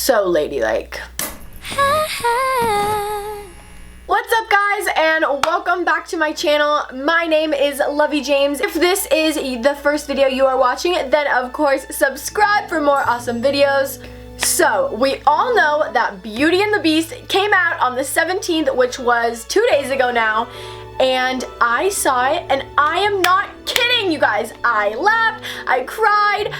so ladylike. What's up guys, and welcome back to my channel. My name is loveyjames. If this is the first video you are watching, then of course subscribe for more awesome videos. So, we all know that Beauty and the Beast came out on the 17th, which was 2 days ago now, and I saw it, and I am not kidding, you guys. I laughed, I cried,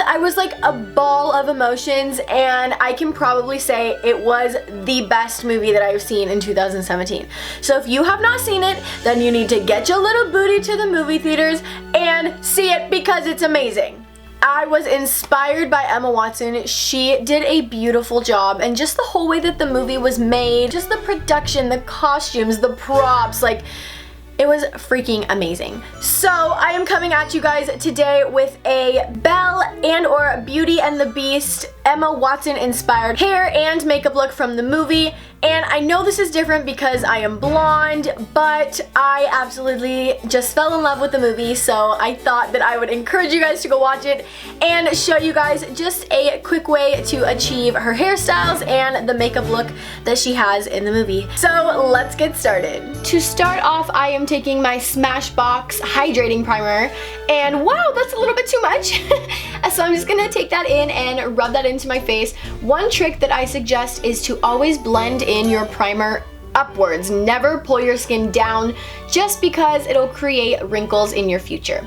I was like a ball of emotions, and I can probably say it was the best movie that I've seen in 2017. So if you have not seen it, then you need to get your little booty to the movie theaters and see it because it's amazing. I was inspired by Emma Watson. She did a beautiful job, and just the whole way that the movie was made, just the production, the costumes, the props, like, it was freaking amazing. So I am coming at you guys today with a Belle and or Beauty and the Beast Emma Watson inspired hair and makeup look from the movie. And I know this is different because I am blonde, but I absolutely just fell in love with the movie, so I thought that I would encourage you guys to go watch it and show you guys just a quick way to achieve her hairstyles and the makeup look that she has in the movie. So let's get started. To start off, I am taking my Smashbox Hydrating Primer, and wow, that's a little bit too much. So I'm just gonna take that in and rub that into my face. One trick that I suggest is to always blend in your primer upwards. Never pull your skin down, just because it'll create wrinkles in your future.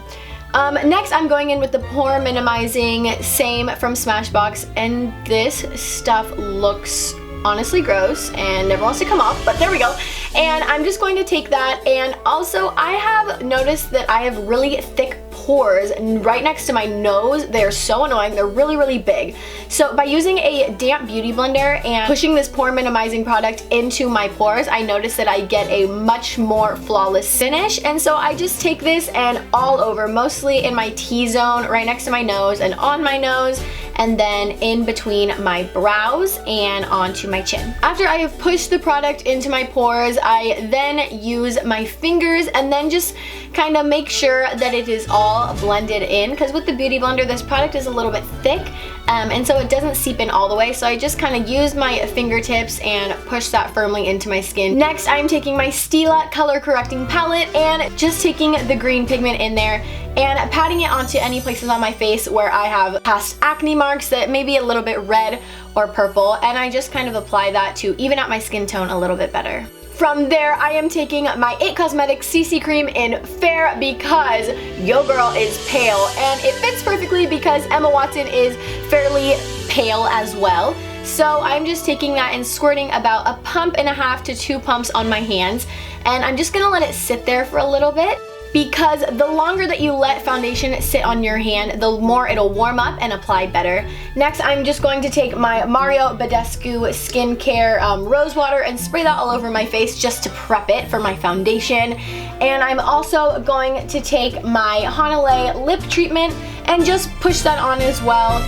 Next, I'm going in with the pore minimizing, same from Smashbox, and this stuff looks honestly gross and never wants to come off, but there we go. And I'm just going to take that, and also I have noticed that I have really thick pores right next to my nose. They're so annoying. They're really, really big. So by using a damp beauty blender and pushing this pore minimizing product into my pores, I notice that I get a much more flawless finish. And so I just take this and all over, mostly in my T-zone, right next to my nose and on my nose, and then in between my brows and onto my chin. After I have pushed the product into my pores, I then use my fingers and then just kind of make sure that it is all blended in, because with the beauty blender this product is a little bit thick, and so it doesn't seep in all the way, so I just kind of use my fingertips and push that firmly into my skin. Next, I'm taking my Stila color correcting palette and just taking the green pigment in there and patting it onto any places on my face where I have past acne marks that may be a little bit red or purple, and I just kind of apply that to even out my skin tone a little bit better. From there, I am taking my IT Cosmetics CC Cream in Fair, because yo girl is pale, and it fits perfectly because Emma Watson is fairly pale as well. So I'm just taking that and squirting about 1.5 pumps to 2 pumps on my hands, and I'm just gonna let it sit there for a little bit, because the longer that you let foundation sit on your hand, the more it'll warm up and apply better. Next, I'm just going to take my Mario Badescu Skincare Rose Water and spray that all over my face just to prep it for my foundation. And I'm also going to take my Hanalei Lip Treatment and just push that on as well,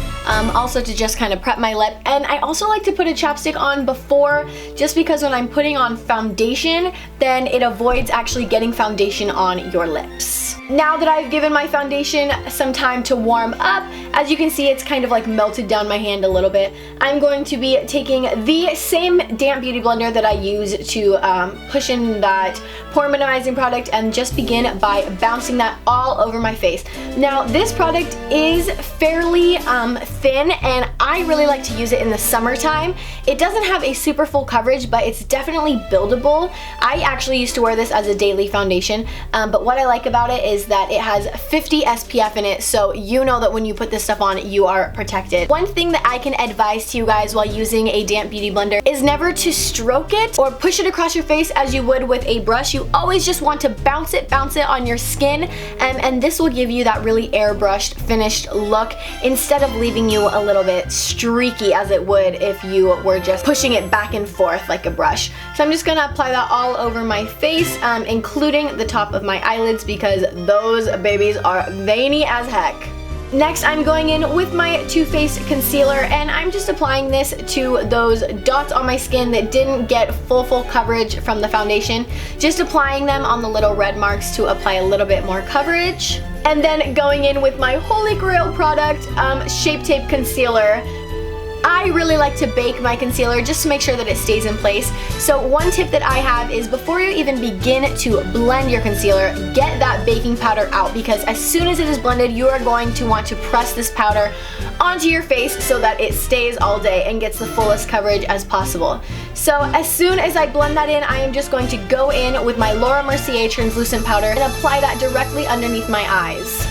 also to just kind of prep my lip. And I also like to put a chapstick on before, just because when I'm putting on foundation, then it avoids actually getting foundation on your lips. Now that I've given my foundation some time to warm up, as you can see, it's kind of like melted down my hand a little bit. I'm going to be taking the same damp beauty blender that I use to push in that pore minimizing product and just begin by bouncing that all over my face. Now, this product is fairly thin, and I really like to use it in the summertime. It doesn't have a super full coverage, but it's definitely buildable. I actually used to wear this as a daily foundation, but what I like about it is that it has 50 SPF in it, so you know that when you put this stuff on, you are protected. One thing that I can advise to you guys while using a damp beauty blender is never to stroke it or push it across your face as you would with a brush. You always just want to bounce it on your skin, and this will give you that really airbrushed finished look instead of leaving you a little bit streaky as it would if you were just pushing it back and forth like a brush. So I'm just gonna apply that all over my face, including the top of my eyelids, because those babies are veiny as heck. Next, I'm going in with my Too Faced concealer, and I'm just applying this to those dots on my skin that didn't get full coverage from the foundation. Just applying them on the little red marks to apply a little bit more coverage. And then going in with my holy grail product, Shape Tape Concealer. I really like to bake my concealer just to make sure that it stays in place. So one tip that I have is before you even begin to blend your concealer, get that baking powder out, because as soon as it is blended, you are going to want to press this powder onto your face so that it stays all day and gets the fullest coverage as possible. So as soon as I blend that in, I am just going to go in with my Laura Mercier translucent powder and apply that directly underneath my eyes.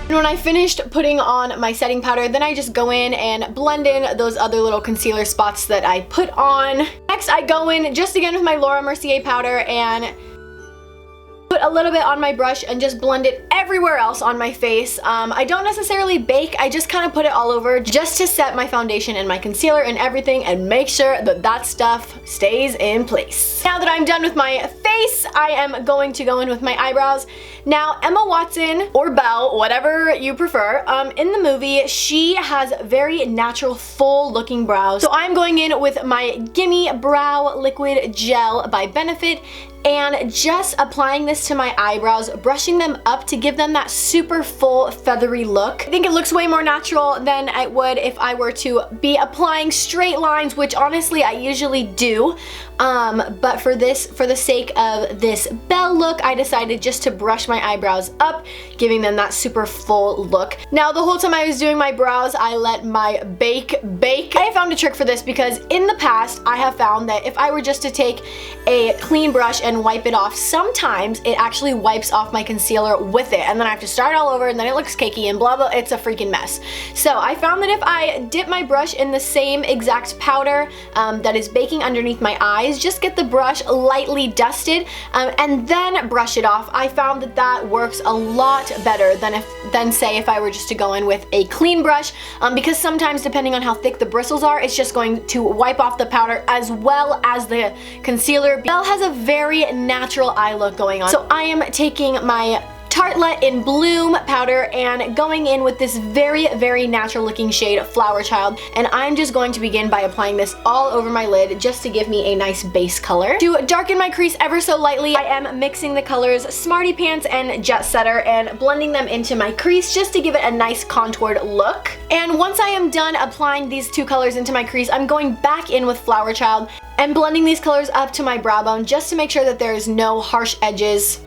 And when I finished putting on my setting powder, then I just go in and blend in those other little concealer spots that I put on. Next, I go in just again with my Laura Mercier powder and put a little bit on my brush and just blend it everywhere else on my face. I don't necessarily bake, I just kind of put it all over just to set my foundation and my concealer and everything and make sure that that stuff stays in place. Now that I'm done with my face, I am going to go in with my eyebrows. Now, Emma Watson, or Belle, whatever you prefer, in the movie, she has very natural, full-looking brows. So I'm going in with my Gimme Brow Liquid Gel by Benefit and just applying this to my eyebrows, brushing them up to give them that super full feathery look. I think it looks way more natural than it would if I were to be applying straight lines, which honestly I usually do. But for the sake of this Belle look, I decided just to brush my eyebrows up, giving them that super full look. Now, the whole time I was doing my brows, I let my bake. I found a trick for this because in the past, I have found that if I were just to take a clean brush and wipe it off, sometimes it actually wipes off my concealer with it, and then I have to start all over, and then it looks cakey and blah blah, it's a freaking mess. So I found that if I dip my brush in the same exact powder that is baking underneath my eyes, just get the brush lightly dusted and then brush it off, I found that that works a lot better than say if I were just to go in with a clean brush, because sometimes depending on how thick the bristles are, it's just going to wipe off the powder as well as the concealer. Belle has a very natural eye look going on, so I am taking my Tartelette in Bloom powder and going in with this very natural looking shade Flower Child, and I'm just going to begin by applying this all over my lid just to give me a nice base color. To darken my crease ever so lightly, I am mixing the colors Smarty Pants and Jet Setter and blending them into my crease just to give it a nice contoured look. And once I am done applying these two colors into my crease, I'm going back in with Flower Child and blending these colors up to my brow bone just to make sure that there is no harsh edges.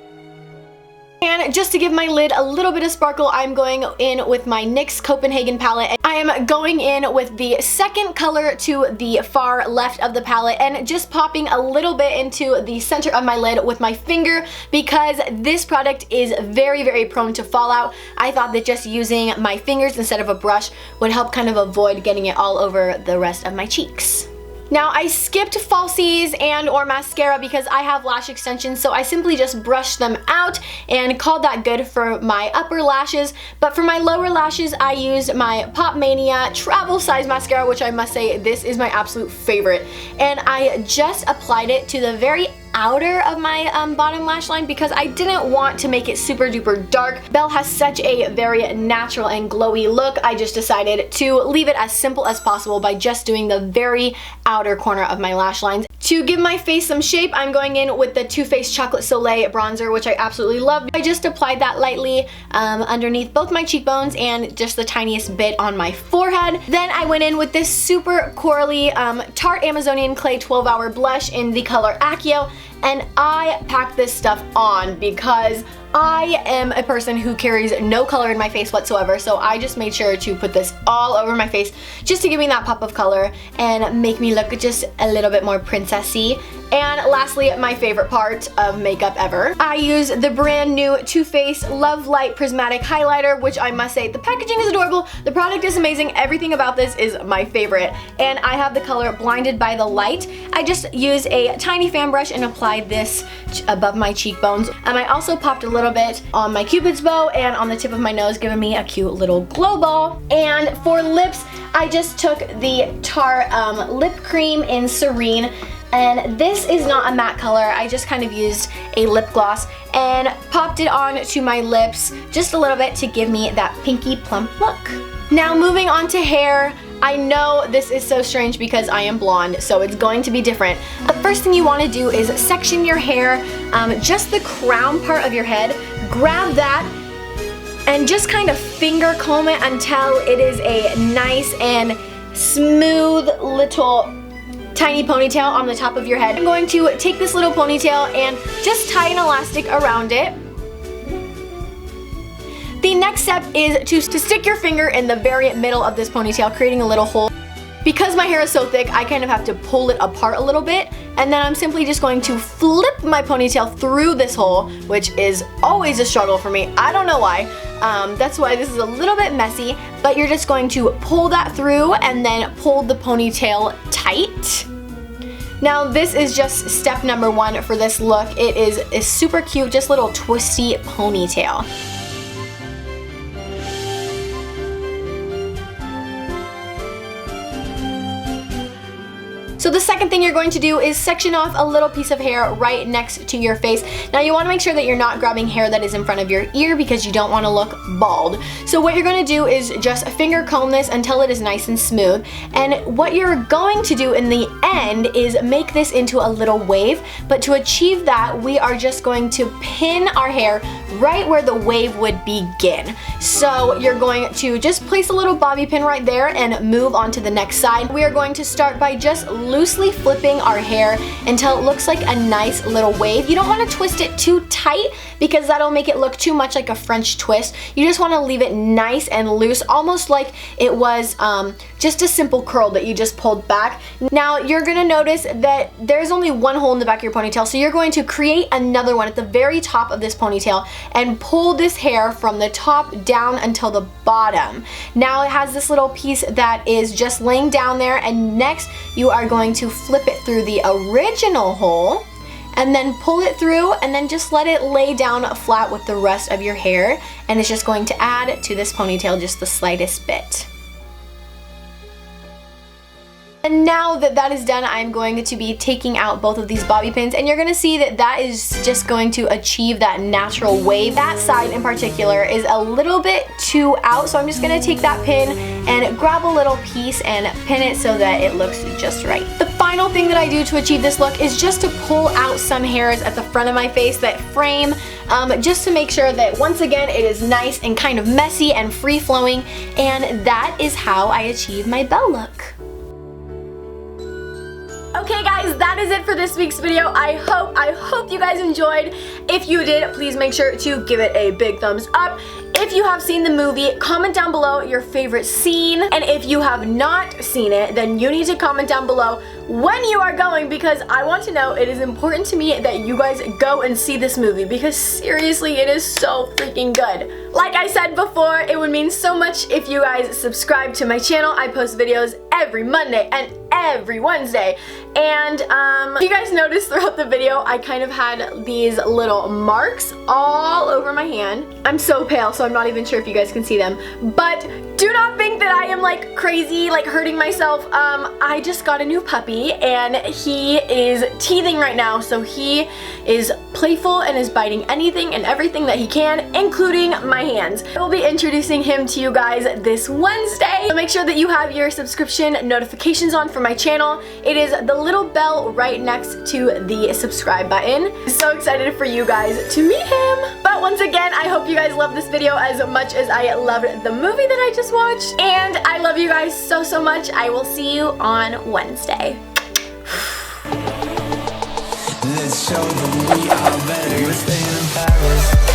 And just to give my lid a little bit of sparkle, I'm going in with my NYX Copenhagen palette. I am going in with the second color to the far left of the palette and just popping a little bit into the center of my lid with my finger because this product is very prone to fallout. I thought that just using my fingers instead of a brush would help kind of avoid getting it all over the rest of my cheeks. Now, I skipped falsies and or mascara because I have lash extensions, so I simply just brushed them out and called that good for my upper lashes. But for my lower lashes, I used my Pop Mania travel size mascara, which I must say, this is my absolute favorite. And I just applied it to the very outer of my bottom lash line because I didn't want to make it super duper dark. Belle has such a very natural and glowy look. I just decided to leave it as simple as possible by just doing the very outer corner of my lash lines. To give my face some shape, I'm going in with the Too Faced Chocolate Soleil bronzer, which I absolutely love. I just applied that lightly underneath both my cheekbones and just the tiniest bit on my forehead. Then I went in with this super corally Tarte Amazonian Clay 12-Hour Blush in the color Accio, and I packed this stuff on because I am a person who carries no color in my face whatsoever, so I just made sure to put this all over my face just to give me that pop of color and make me look just a little bit more princessy. And lastly, my favorite part of makeup ever, I use the brand new Too Faced Love Light Prismatic Highlighter, which I must say, the packaging is adorable, the product is amazing, everything about this is my favorite. And I have the color Blinded by the Light. I just used a tiny fan brush and applied this above my cheekbones. I also popped a little bit on my Cupid's bow and on the tip of my nose, giving me a cute little glow ball. And for lips, I just took the Tarte lip cream in Serene. And this is not a matte color, I just kind of used a lip gloss and popped it on to my lips just a little bit to give me that pinky plump look. Now moving on to hair, I know this is so strange because I am blonde, so it's going to be different. The first thing you want to do is section your hair, just the crown part of your head, grab that, and just kind of finger comb it until it is a nice and smooth little tiny ponytail on the top of your head. I'm going to take this little ponytail and just tie an elastic around it. The next step is to stick your finger in the very middle of this ponytail, creating a little hole. Because my hair is so thick, I kind of have to pull it apart a little bit, and then I'm simply just going to flip my ponytail through this hole, which is always a struggle for me. I don't know why. That's why this is a little bit messy, but you're just going to pull that through and then pull the ponytail tight. Now this is just step number 1 for this look. It is a super cute, just little twisty ponytail. So the second thing you're going to do is section off a little piece of hair right next to your face. Now you want to make sure that you're not grabbing hair that is in front of your ear because you don't want to look bald. So what you're going to do is just finger comb this until it is nice and smooth. And what you're going to do in the end is make this into a little wave. But to achieve that, we are just going to pin our hair right where the wave would begin. So you're going to just place a little bobby pin right there and move on to the next side. We are going to start by just loosely flipping our hair until it looks like a nice little wave. You don't want to twist it too tight because that'll make it look too much like a French twist. You just want to leave it nice and loose, almost like it was just a simple curl that you just pulled back. Now you're going to notice that there's only one hole in the back of your ponytail, so you're going to create another one at the very top of this ponytail and pull this hair from the top down until the bottom. Now it has this little piece that is just laying down there, and next you are going to flip it through the original hole and then pull it through and then just let it lay down flat with the rest of your hair, and it's just going to add to this ponytail just the slightest bit. And now that that is done, I'm going to be taking out both of these bobby pins, and you're going to see that that is just going to achieve that natural wave. That side in particular is a little bit too out, so I'm just going to take that pin and grab a little piece and pin it so that it looks just right. The final thing that I do to achieve this look is just to pull out some hairs at the front of my face that frame, just to make sure that once again it is nice and kind of messy and free-flowing, and that is how I achieve my Belle look. Okay guys, that is it for this week's video. I hope you guys enjoyed. If you did, please make sure to give it a big thumbs up. If you have seen the movie, comment down below your favorite scene. And if you have not seen it, then you need to comment down below when you are going, because I want to know. It is important to me that you guys go and see this movie, because seriously, it is so freaking good. Like I said before, it would mean so much if you guys subscribe to my channel. I post videos every Monday and every Wednesday. And you guys noticed throughout the video, I kind of had these little marks all over my hand. I'm so pale, so I'm not even sure if you guys can see them. But do not think that I am like crazy, like hurting myself. I just got a new puppy and he is teething right now, so he is playful and is biting anything and everything that he can, including my hands. I will be introducing him to you guys this Wednesday, so make sure that you have your subscription notifications on for my channel. It is the little bell right next to the subscribe button. So excited for you guys to meet him. But once again, I hope you guys love this video as much as I loved the movie that I just watched, and I love you guys so much. I will see you on Wednesday. Let's show them we are better. We're staying in Paris.